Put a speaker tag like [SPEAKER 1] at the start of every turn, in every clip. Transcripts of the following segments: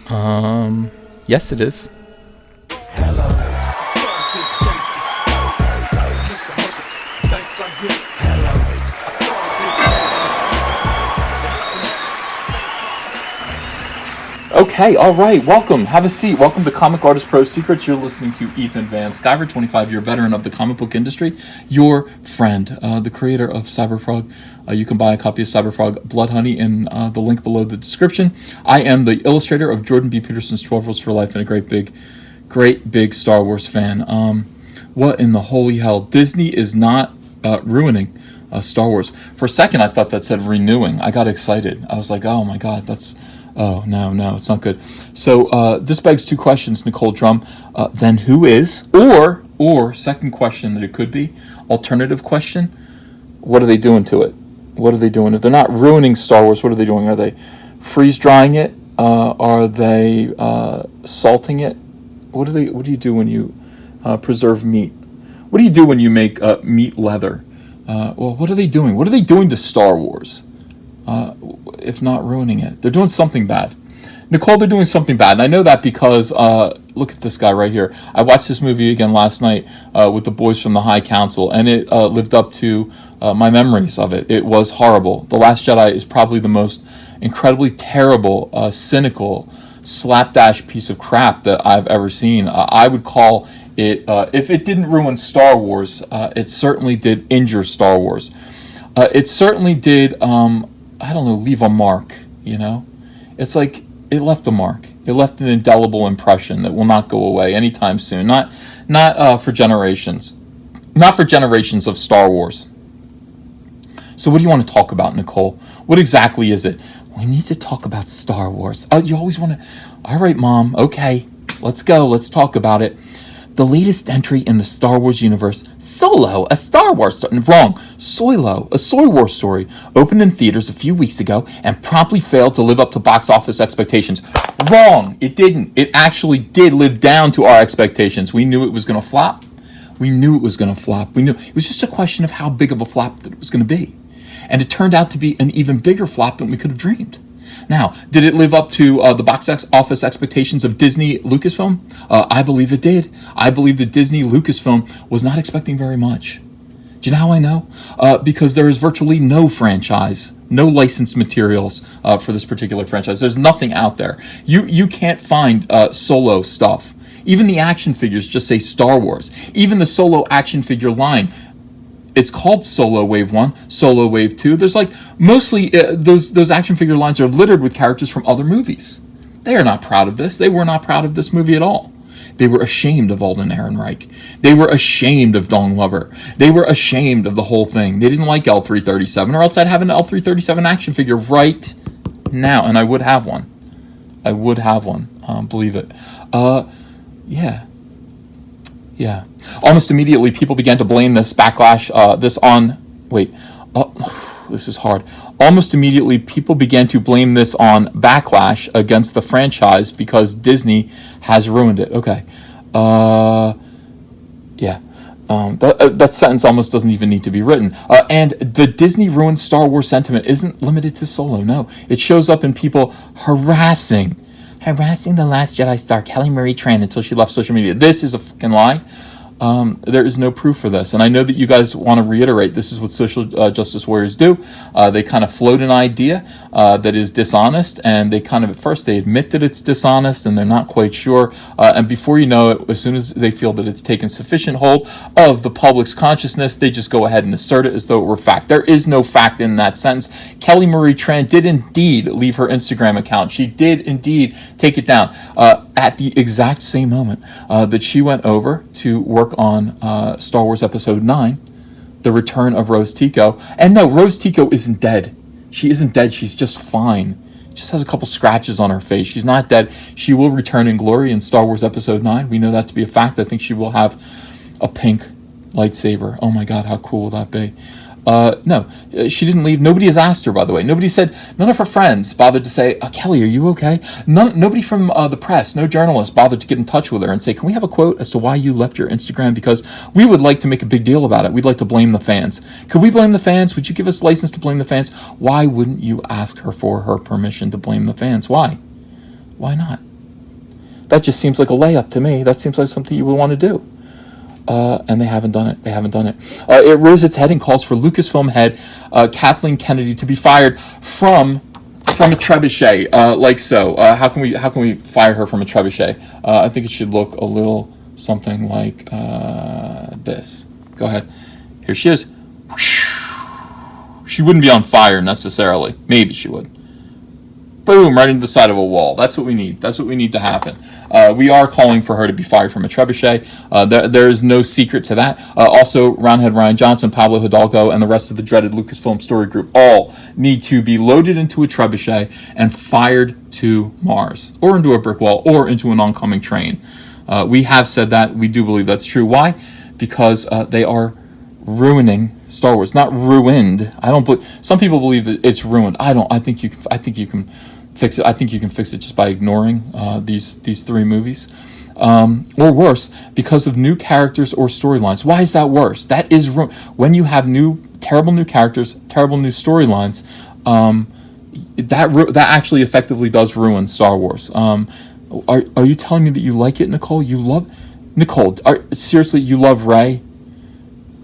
[SPEAKER 1] Yes, it is. Okay, all right, welcome. Have a seat. Welcome to Comic Artist Pro Secrets. You're listening to Ethan Van Sciver, 25-year veteran of the comic book industry, your friend, the creator of Cyberfrog. You can buy a copy of Cyberfrog Blood Honey in the link below the description. I am the illustrator of Jordan B. Peterson's 12 Rules for Life and a great big Star Wars fan. What in the holy hell? Disney is not ruining Star Wars. For a second, I thought that said renewing. I got excited. I was like, oh my God, that's... Oh, no, it's not good. So this begs two questions, Nicole Drum. Then who is? Or second question that it could be, alternative question, what are they doing to it? What are they doing? If they're not ruining Star Wars, what are they doing? Are they freeze-drying it? Are they salting it? What do you do when you preserve meat? What do you do when you make meat leather? Well, what are they doing? What are they doing to Star Wars? If not ruining it. They're doing something bad. Nicole, they're doing something bad. And I know that because, look at this guy right here. I watched this movie again last night with the boys from the High Council, and it lived up to my memories of it. It was horrible. The Last Jedi is probably the most incredibly terrible, cynical, slapdash piece of crap that I've ever seen. I would call it, if it didn't ruin Star Wars, it certainly did injure Star Wars. It certainly did... I don't know, leave a mark, you know? It's like it left a mark. It left an indelible impression that will not go away anytime soon. Not for generations. Not for generations of Star Wars. So what do you want to talk about, Nicole? What exactly is it? We need to talk about Star Wars. Oh, you always want to... All right, Mom. Okay. Let's go. Let's talk about it. The latest entry in the Star Wars universe, Solo, a Star Wars story. Wrong. Soilo, a Soy Wars story, opened in theaters a few weeks ago and promptly failed to live up to box office expectations. Wrong. It didn't. It actually did live down to our expectations. We knew it was going to flop. We knew it was going to flop. We knew it was just a question of how big of a flop that it was going to be. And it turned out to be an even bigger flop than we could have dreamed. Now, did it live up to the box office expectations of Disney Lucasfilm? I believe it did. I believe that Disney Lucasfilm was not expecting very much. Do you know how I know? Because there is virtually no franchise, no licensed materials for this particular franchise. There's nothing out there. You can't find Solo stuff. Even the action figures just say Star Wars. Even the Solo action figure line, it's called Solo Wave 1, Solo Wave 2. There's like mostly those action figure lines are littered with characters from other movies. They are not proud of this. They were not proud of this movie at all. They were ashamed of Alden Ehrenreich. They were ashamed of Don Glover. They were ashamed of the whole thing. They didn't like L337, or else I'd have an L337 action figure right now, and I would have one. I would have one. Believe it. Yeah. Almost immediately, people began to blame this backlash, this is hard. Almost immediately, people began to blame this on backlash against the franchise because Disney has ruined it. Okay. That sentence almost doesn't even need to be written. And the Disney ruined Star Wars sentiment isn't limited to Solo. No, it shows up in people harassing The Last Jedi star Kelly Marie Tran until she left social media. This is a fucking lie. There is no proof for this. And I know that you guys want to reiterate this is what social justice warriors do. They kind of float an idea that is dishonest, and they kind of, at first, they admit that it's dishonest, and they're not quite sure. And before you know it, as soon as they feel that it's taken sufficient hold of the public's consciousness, they just go ahead and assert it as though it were fact. There is no fact in that sentence. Kelly Marie Tran did indeed leave her Instagram account. She did indeed take it down at the exact same moment that she went over to work on Star Wars Episode 9, The Return of Rose Tico. And no, Rose Tico isn't dead. She isn't dead. She's just fine. Just has a couple scratches on her face. She's not dead. She will return in glory in Star Wars Episode 9. We know that to be a fact. I think she will have a pink lightsaber. Oh my God, how cool will that be? No, she didn't leave. Nobody has asked her, by the way. Nobody said, none of her friends bothered to say, Kelly, are you okay? Nobody from the press, no journalist bothered to get in touch with her and say, can we have a quote as to why you left your Instagram? Because we would like to make a big deal about it. We'd like to blame the fans. Could we blame the fans? Would you give us license to blame the fans? Why wouldn't you ask her for her permission to blame the fans? Why? Why not? That just seems like a layup to me. That seems like something you would want to do. And they haven't done it. It rears its head and calls for Lucasfilm head Kathleen Kennedy to be fired from a trebuchet, like so. How can we fire her from a trebuchet? I think it should look a little something like this. Go ahead. Here she is. She wouldn't be on fire necessarily. Maybe she would. Boom, right into the side of a wall. That's what we need. That's what we need to happen. We are calling for her to be fired from a trebuchet. There is no secret to that. Also, Roundhead Ryan Johnson, Pablo Hidalgo, and the rest of the dreaded Lucasfilm story group all need to be loaded into a trebuchet and fired to Mars, or into a brick wall, or into an oncoming train. We have said that. We do believe that's true. Why? Because they are ruining Star Wars. Not ruined. I don't believe. Some people believe that it's ruined. I don't. I think you can fix it. I think you can fix it just by ignoring these three movies, or worse, because of new characters or storylines. Why is that worse? That is when you have terrible new characters, terrible new storylines. That actually effectively does ruin Star Wars. Are you telling me that you like it, Nicole? You love Nicole? Seriously, you love Rey?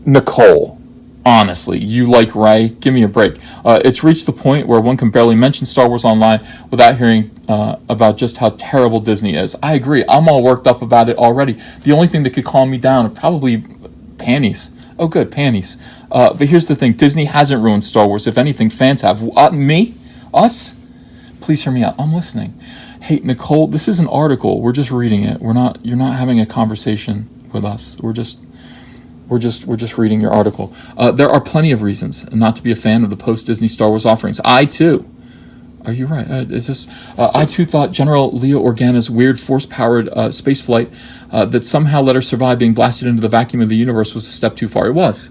[SPEAKER 1] Nicole, honestly, you like Rey? Give me a break. It's reached the point where one can barely mention Star Wars online without hearing about just how terrible Disney is. I agree. I'm all worked up about it already. The only thing that could calm me down are probably panties. Oh, good, panties. But here's the thing. Disney hasn't ruined Star Wars. If anything, fans have. Me? Us? Please hear me out. I'm listening. Hey, Nicole, this is an article. We're just reading it. You're not having a conversation with us. We're just reading your article. There are plenty of reasons not to be a fan of the post-Disney Star Wars offerings. I too. Are you right? I too thought General Leia Organa's weird force-powered space flight that somehow let her survive being blasted into the vacuum of the universe was a step too far. It was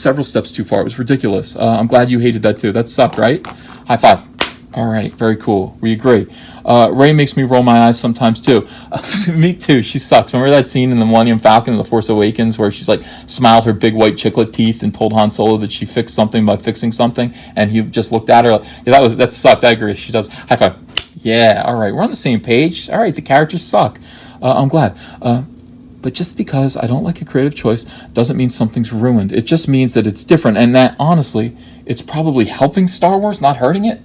[SPEAKER 1] several steps too far. It was ridiculous. I'm glad you hated that too. That sucked, right? High five. All right, very cool. We agree. Rey makes me roll my eyes sometimes too. Me too. She sucks. Remember that scene in the Millennium Falcon and the Force Awakens where she's like smiled her big white chiclet teeth and told Han Solo that she fixed something by fixing something, and he just looked at her like, yeah, that sucked. I agree. She does. High five. Yeah. All right, we're on the same page. All right, the characters suck. I'm glad. But just because I don't like a creative choice doesn't mean something's ruined. It just means that it's different, and that honestly, it's probably helping Star Wars, not hurting it.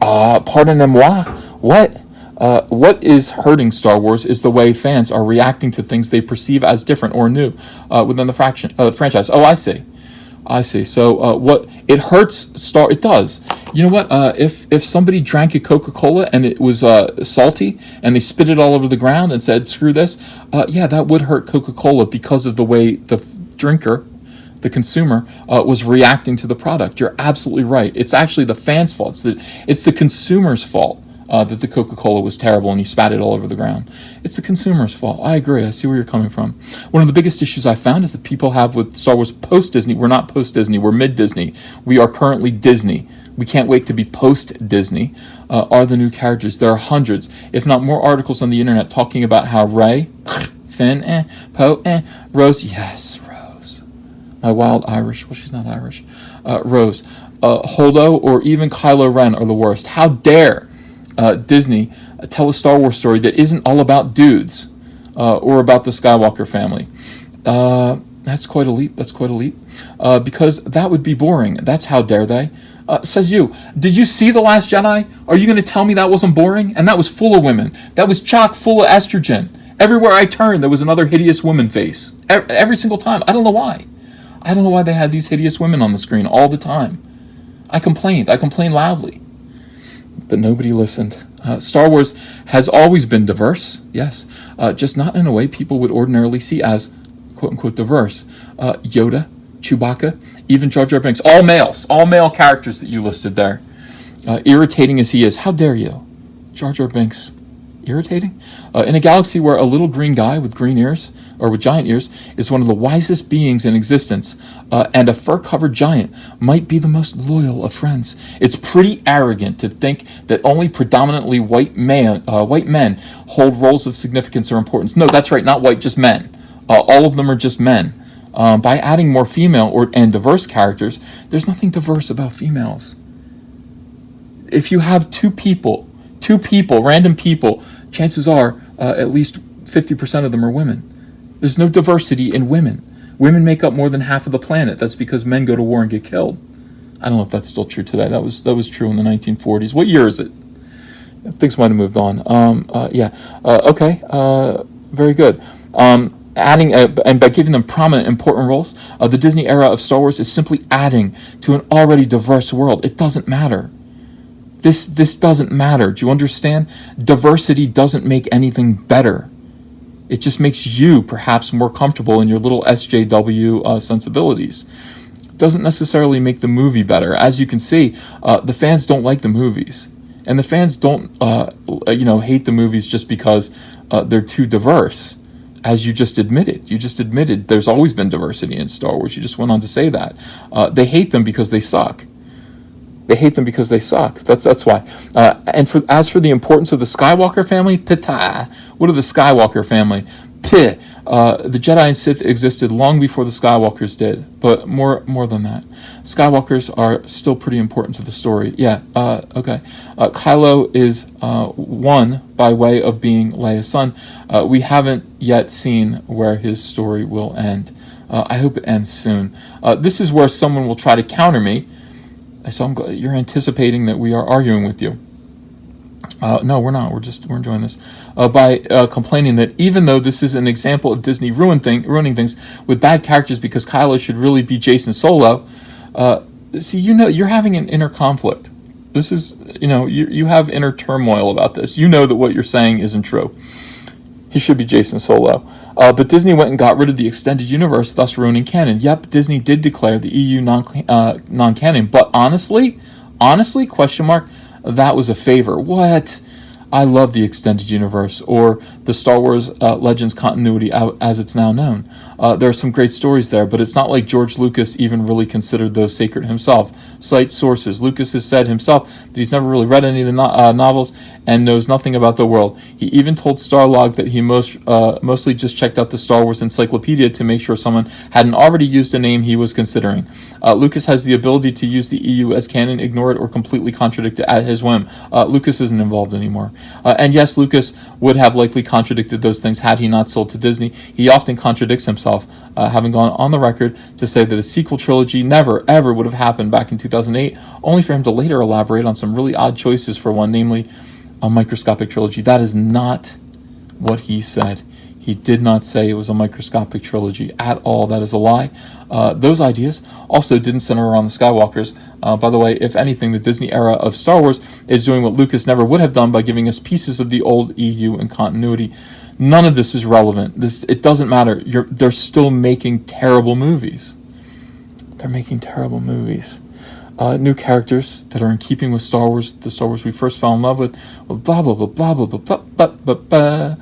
[SPEAKER 1] Pardonnez-moi. What is hurting Star Wars is the way fans are reacting to things they perceive as different or new within the franchise. Oh, I see. So what it hurts it does. You know what? If somebody drank a Coca-Cola and it was salty and they spit it all over the ground and said, "Screw this," yeah, that would hurt Coca-Cola because of the way the drinker, the consumer, was reacting to the product. You're absolutely right. It's actually the fans' fault. It's the consumer's fault that the Coca-Cola was terrible and he spat it all over the ground. It's the consumer's fault. I agree. I see where you're coming from. One of the biggest issues I found is that people have with Star Wars post-Disney. We're not post-Disney. We're mid-Disney. We are currently Disney. We can't wait to be post-Disney. Are the new characters. There are hundreds, if not more, articles on the internet talking about how Rey, Finn, Poe, Rose, yes, my wild Irish, well, she's not Irish, Rose, Holdo, or even Kylo Ren are the worst. How dare Disney tell a Star Wars story that isn't all about dudes or about the Skywalker family? That's quite a leap. Because that would be boring. That's how dare they. Says you. Did you see The Last Jedi? Are you going to tell me that wasn't boring? And that was full of women. That was chock full of estrogen. Everywhere I turned, there was another hideous woman face. Every single time. I don't know why. I don't know why they had these hideous women on the screen all the time. I complained loudly. But nobody listened. Star Wars has always been diverse, yes, just not in a way people would ordinarily see as quote-unquote diverse. Yoda, Chewbacca, even Jar Jar Binks, all male characters that you listed there. Irritating as he is, how dare you? Jar Jar Binks, irritating? In a galaxy where a little green guy with green ears, or with giant ears, is one of the wisest beings in existence, and a fur-covered giant might be the most loyal of friends. It's pretty arrogant to think that only predominantly white men hold roles of significance or importance. No, that's right, not white, just men. All of them are just men. By adding more female and diverse characters, there's nothing diverse about females. If you have two two people, random people, chances are at least 50% of them are women. There's no diversity in women. Women make up more than half of the planet. That's because men go to war and get killed. I don't know if that's still true today. That was true in the 1940s. What year is it? Things might have moved on. Okay. Very good. Adding and by giving them prominent, important roles, the Disney era of Star Wars is simply adding to an already diverse world. It doesn't matter. This doesn't matter. Do you understand? Diversity doesn't make anything better. It just makes you perhaps more comfortable in your little SJW sensibilities. It doesn't necessarily make the movie better. As you can see, the fans don't like the movies. And the fans don't, hate the movies just because they're too diverse. As you just admitted, there's always been diversity in Star Wars. You just went on to say that. They hate them because they suck. That's why. As for the importance of the Skywalker family, what are the Skywalker family? The Jedi and Sith existed long before the Skywalkers did, but more than that, Skywalkers are still pretty important to the story. Okay. Kylo is one by way of being Leia's son. We haven't yet seen where his story will end. I hope it ends soon. This is where someone will try to counter me. So I'm glad you're anticipating that we are arguing with you. No, we're not. We're enjoying this by complaining that even though this is an example of Disney ruining things with bad characters because Kylo should really be Jason Solo. You're having an inner conflict. This is, you have inner turmoil about this. You know that what you're saying isn't true. He should be Jason Solo. But Disney went and got rid of the extended universe, thus ruining canon. Yep, Disney did declare the EU non-canon. But honestly, question mark, that was a favor. What? I love the extended universe, or the Star Wars Legends continuity as it's now known. There are some great stories there, but it's not like George Lucas even really considered those sacred himself. Cite sources. Lucas has said himself that he's never really read any of the novels and knows nothing about the world. He even told Starlog that he mostly just checked out the Star Wars encyclopedia to make sure someone hadn't already used a name he was considering. Lucas has the ability to use the EU as canon, ignore it, or completely contradict it at his whim. Lucas isn't involved anymore. And yes, Lucas would have likely contradicted those things had he not sold to Disney. He often contradicts himself, having gone on the record to say that a sequel trilogy never, ever would have happened back in 2008, only for him to later elaborate on some really odd choices for one, namely a microscopic trilogy. That is not what he said. He did not say it was a microscopic trilogy at all. That is a lie. Those ideas also didn't center around the Skywalkers. By the way, if anything, the Disney era of Star Wars is doing what Lucas never would have done by giving us pieces of the old EU and continuity. None of this is relevant. It doesn't matter. They're still making terrible movies. New characters that are in keeping with Star Wars, the Star Wars we first fell in love with. Blah blah blah blah blah blah blah blah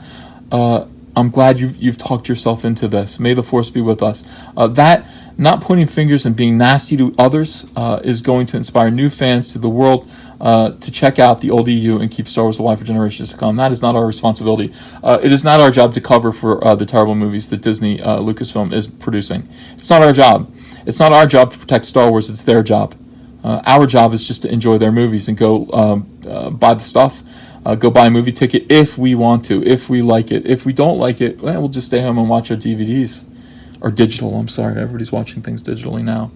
[SPEAKER 1] blah. I'm glad you've talked yourself into this. May the Force be with us. That not pointing fingers and being nasty to others is going to inspire new fans to the world to check out the old EU and keep Star Wars alive for generations to come. That is not our responsibility. It is not our job to cover for the terrible movies that Disney Lucasfilm is producing. It's not our job. It's not our job to protect Star Wars. It's their job. Our job is just to enjoy their movies and go buy the stuff. Go buy a movie ticket if we want to, if we like it. If we don't like it, we'll just stay home and watch our DVDs. Or digital, I'm sorry. Everybody's watching things digitally now.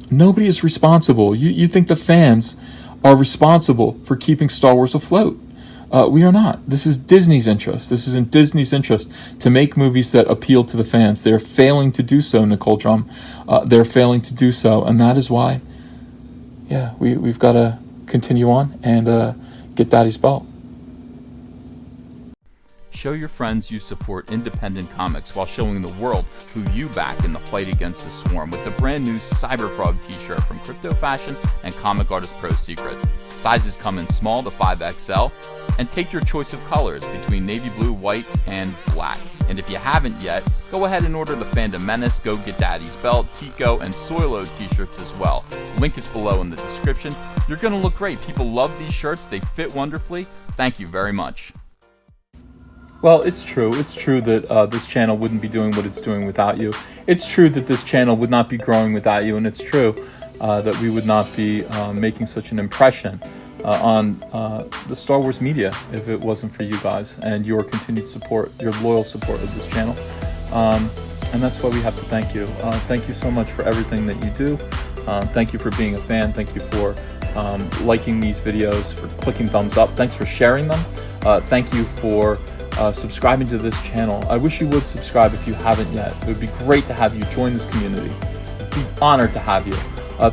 [SPEAKER 1] Nobody is responsible. You think the fans are responsible for keeping Star Wars afloat. We are not. This is Disney's interest. This is in Disney's interest to make movies that appeal to the fans. They're failing to do so, Nicole Drum. They're failing to do so, and that is why, we've got to continue on and get Daddy's belt.
[SPEAKER 2] Show your friends you support independent comics while showing the world who you back in the fight against the swarm with the brand new Cyberfrog t-shirt from Crypto Fashion and Comic Artist Pro Secret. Sizes come in small to 5XL, and take your choice of colors between navy blue, white, and black. And if you haven't yet, go ahead and order the Fandom Menace, Go Get Daddy's Belt, Tico, and Soilo t-shirts as well. Link is below in the description. You're going to look great. People love these shirts. They fit wonderfully. Thank you very much.
[SPEAKER 1] Well, it's true. It's true that this channel wouldn't be doing what it's doing without you. It's true that this channel would not be growing without you, and it's true that we would not be making such an impression on the Star Wars media if it wasn't for you guys and your continued support, your loyal support of this channel. And that's why we have to thank you. Thank you so much for everything that you do. Thank you for being a fan. Thank you for liking these videos, for clicking thumbs up. Thanks for sharing them. Thank you for subscribing to this channel. I wish you would subscribe if you haven't yet. It would be great to have you join this community. I'd be honored to have you.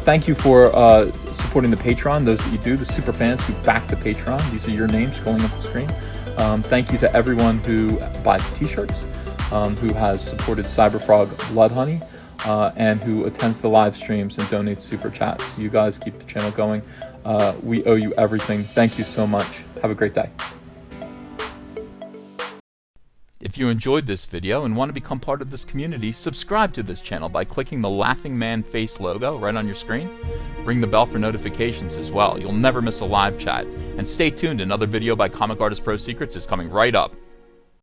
[SPEAKER 1] Thank you for supporting the Patreon, those that you do, the super fans who back the Patreon. These are your names scrolling up the screen. Thank you to everyone who buys t-shirts, who has supported Cyberfrog Blood Honey, and who attends the live streams and donates super chats. You guys keep the channel going. We owe you everything. Thank you so much. Have a great day.
[SPEAKER 2] If you enjoyed this video and want to become part of this community, subscribe to this channel by clicking the laughing man face logo right on your screen. Ring the bell for notifications as well. You'll never miss a live chat. And stay tuned, another video by Comic Artist Pro Secrets is coming right up.